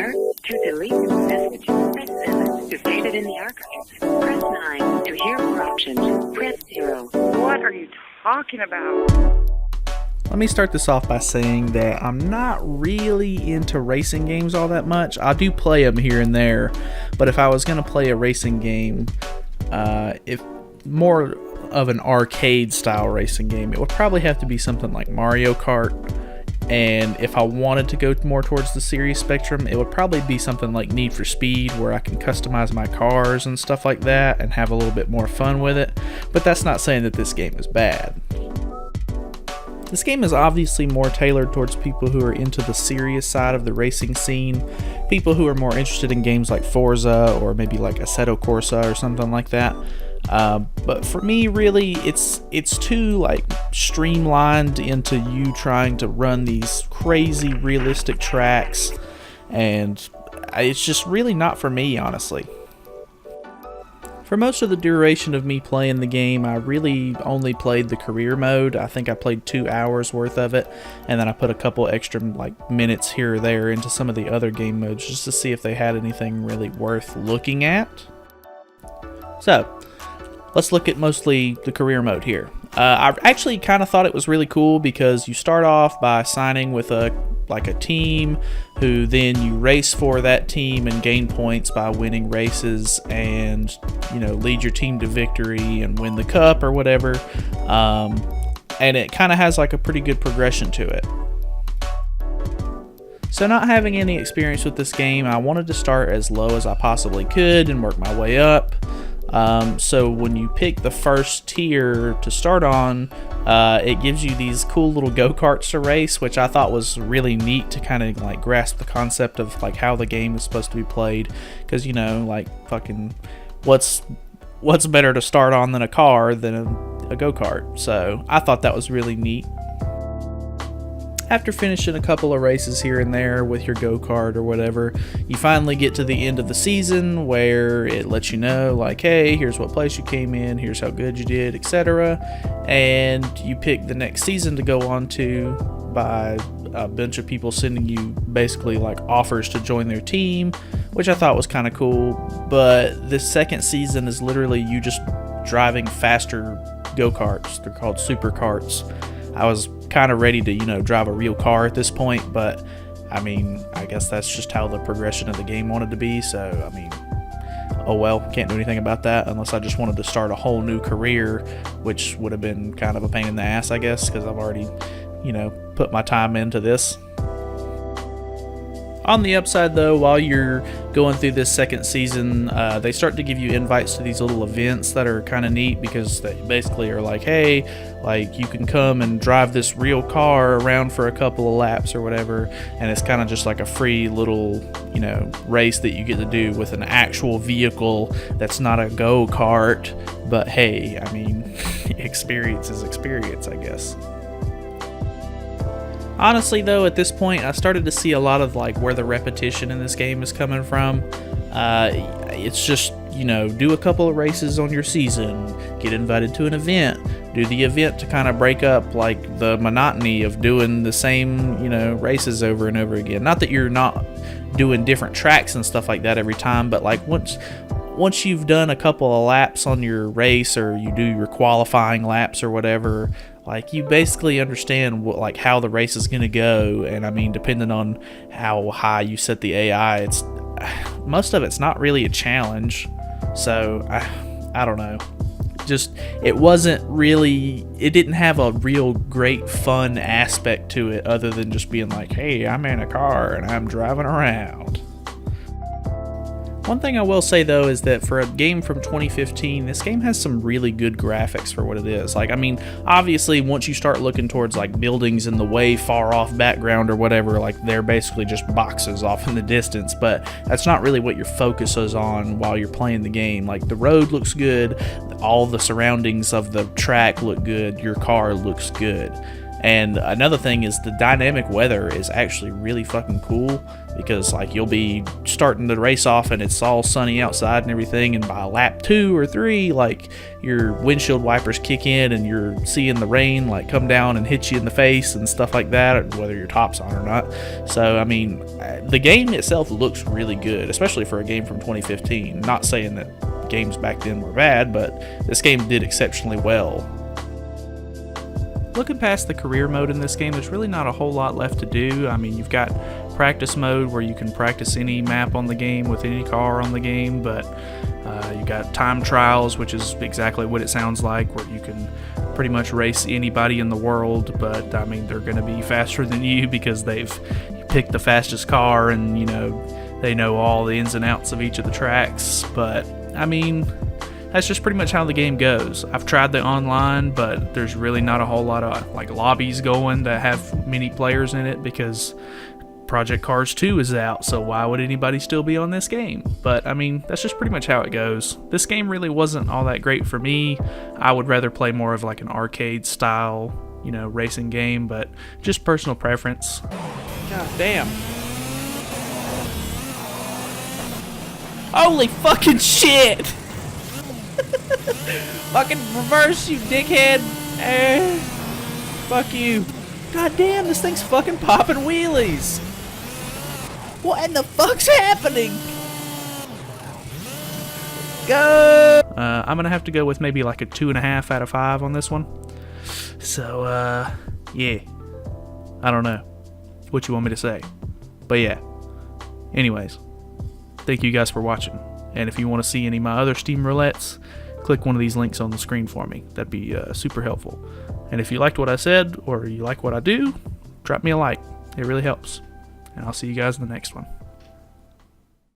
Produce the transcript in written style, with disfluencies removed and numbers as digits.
there. To delete this message, press 7. To save it in the archives, press 9. To hear more options, press 0. What are you talking about? Let me start this off by saying that I'm not really into racing games all that much. I do play them here and there, but if I was going to play a racing game, if more of an arcade style racing game, it would probably have to be something like Mario Kart. And if I wanted to go more towards the serious spectrum, it would probably be something like Need for Speed, where I can customize my cars and stuff like that and have a little bit more fun with it. But that's not saying that this game is bad. This game is obviously more tailored towards people who are into the serious side of the racing scene, people who are more interested in games like Forza or maybe like Assetto Corsa or something like that. But for me, really, it's too like streamlined into you trying to run these crazy realistic tracks, and it's just really not for me, honestly. For most of the duration of me playing the game, I really only played the career mode. I think I played 2 hours worth of it, and then I put a couple extra like minutes here or there into some of the other game modes just to see if they had anything really worth looking at. So, let's look at mostly the career mode here. I actually kind of thought it was really cool because you start off by signing with a team, who then you race for that team and gain points by winning races and, lead your team to victory and win the cup or whatever. And it kind of has like a pretty good progression to it. So not having any experience with this game, I wanted to start as low as I possibly could and work my way up. So when you pick the first tier to start on, it gives you these cool little go-karts to race, which I thought was really neat to kind of like grasp the concept of like how the game is supposed to be played. Because fucking what's better to start on than a car than a go-kart? So I thought that was really neat. After finishing a couple of races here and there with your go-kart or whatever, you finally get to the end of the season where it lets you know, like, hey, here's what place you came in, here's how good you did, etc. And you pick the next season to go on to by a bunch of people sending you basically like offers to join their team, which I thought was kind of cool. But this second season is literally you just driving faster go-karts. They're called super karts. I was kind of ready to, drive a real car at this point, but I guess that's just how the progression of the game wanted to be. So, oh well, can't do anything about that unless I just wanted to start a whole new career, which would have been kind of a pain in the ass, I guess, because I've already, put my time into this. On the upside, though, while you're going through this second season, they start to give you invites to these little events that are kind of neat, because they basically are like, hey, like you can come and drive this real car around for a couple of laps or whatever, and it's kind of just like a free little, race that you get to do with an actual vehicle that's not a go-kart. But hey, experience is experience, I guess. Honestly, though, at this point, I started to see a lot of like where the repetition in this game is coming from. It's just, do a couple of races on your season, get invited to an event, do the event to kind of break up like the monotony of doing the same, races over and over again. Not that you're not doing different tracks and stuff like that every time, but like once you've done a couple of laps on your race, or you do your qualifying laps or whatever, like you basically understand what, how the race is going to go. And depending on how high you set the AI, most of it's not really a challenge. So I don't know. Just it didn't have a real great fun aspect to it, other than just being like, hey, I'm in a car and I'm driving around. One thing I will say, though, is that for a game from 2015, this game has some really good graphics for what it is. Obviously, once you start looking towards buildings in the way far off background or whatever, they're basically just boxes off in the distance, but that's not really what your focus is on while you're playing the game. The road looks good, all the surroundings of the track look good, your car looks good. And another thing is the dynamic weather is actually really fucking cool, because like you'll be starting the race off and it's all sunny outside and everything, and by lap 2 or 3, like your windshield wipers kick in and you're seeing the rain like come down and hit you in the face and stuff like that, whether your top's on or not. So I mean, the game itself looks really good, especially for a game from 2015. Not saying that games back then were bad, but this game did exceptionally well. Looking past the career mode in this game, there's really not a whole lot left to do. I mean, you've got practice mode where you can practice any map on the game with any car on the game, but you got time trials, which is exactly what it sounds like, where you can pretty much race anybody in the world, but I mean, they're going to be faster than you because they've picked the fastest car, and you know, they know all the ins and outs of each of the tracks. But I mean, that's just pretty much how the game goes. I've tried the online, but there's really not a whole lot of like lobbies going that have many players in it, because Project Cars 2 is out, so why would anybody still be on this game? But I mean, that's just pretty much how it goes. This game really wasn't all that great for me. I would rather play more of like an arcade style, you know, racing game, but just personal preference. God damn. Holy fucking shit! Fucking reverse, you dickhead! Fuck you. God damn, this thing's fucking popping wheelies! What in the fuck's happening? Go! I'm gonna have to go with maybe like a 2.5 out of 5 on this one. So, yeah. I don't know what you want me to say. But yeah. Anyways, thank you guys for watching. And if you want to see any of my other Steam roulettes, click one of these links on the screen for me. That'd be super helpful. And if you liked what I said, or you like what I do, drop me a like. It really helps. And I'll see you guys in the next one.